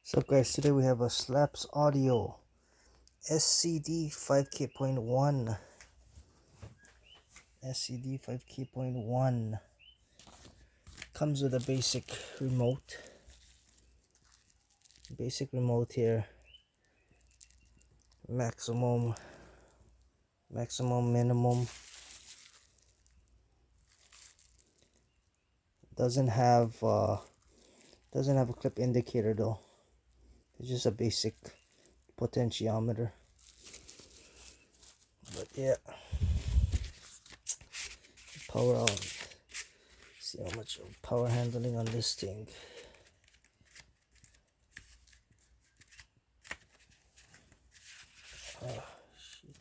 So guys, today we have a Slapz audio SCD5K.1 SCD5K.1 comes with a basic remote here, maximum, minimum. Doesn't have a clip indicator though. It's just a basic potentiometer. But yeah, power on. See how much power handling on this thing. Oh, shit.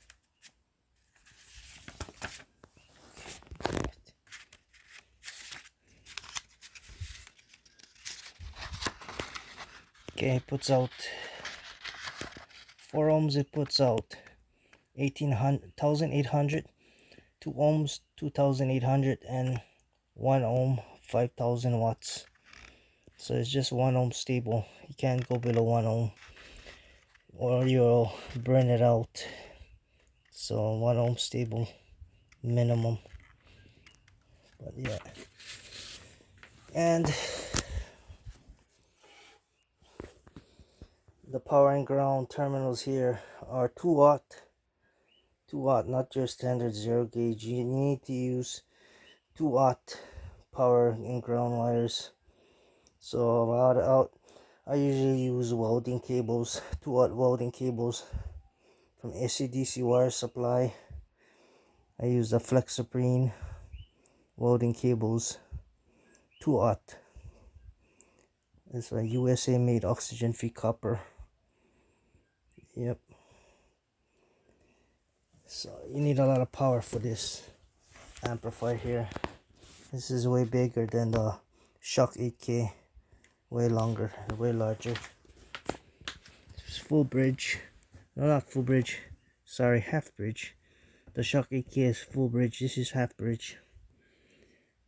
Okay, it puts out 4 ohms. It puts out 1800, 2 ohms 2800, and 1 ohm 5000 watts. So it's just 1 ohm stable. You can't go below 1 ohm or you'll burn it out. So 1 ohm stable minimum. But yeah, and the power and ground terminals here are 2 watt, not your standard 0 gauge. You need to use 2 watt power and ground wires. So I usually use welding cables, 2 watt welding cables from SCD wire supply. I use the Flexoprene welding cables, 2 watt. It's a USA made oxygen free copper. Yep. So you need a lot of power for this amplifier here. This is way bigger than the Shock 8K, way longer, way larger. It's full bridge. No, not full bridge. Sorry, half bridge. The Shock 8K is full bridge. This is half bridge.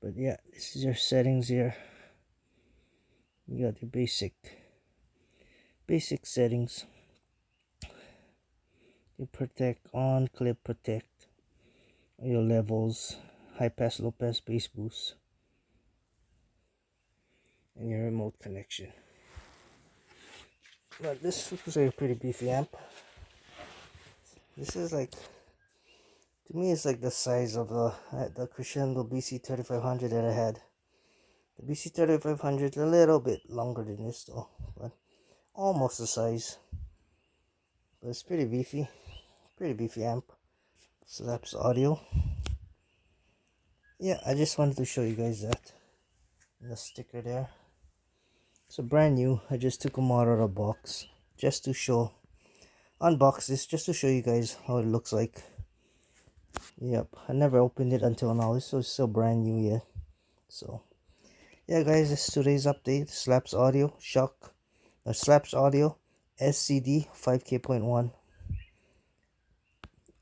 But yeah, this is your settings here. You got your basic settings. You protect on, clip protect, your levels, high pass, low pass, bass boost, and your remote connection. But this looks like a pretty beefy amp. This is like, to me, it's like the size of the Crescendo BC3500 that I had. The BC3500 is a little bit longer than this though, but almost the size. But it's pretty beefy amp. Slapz audio. Yeah, I just wanted to show you guys that. And the sticker there. So brand new. I just took them out of the box just to unbox this, just to show you guys how it looks like. Yep, I never opened it until now. This is still brand new yet. So yeah guys, this is today's update. Slapz audio Slapz audio SCD5K.1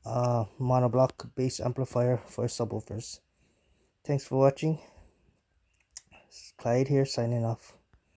monoblock bass amplifier for subwoofers. Thanks for watching. Clyde here, signing off.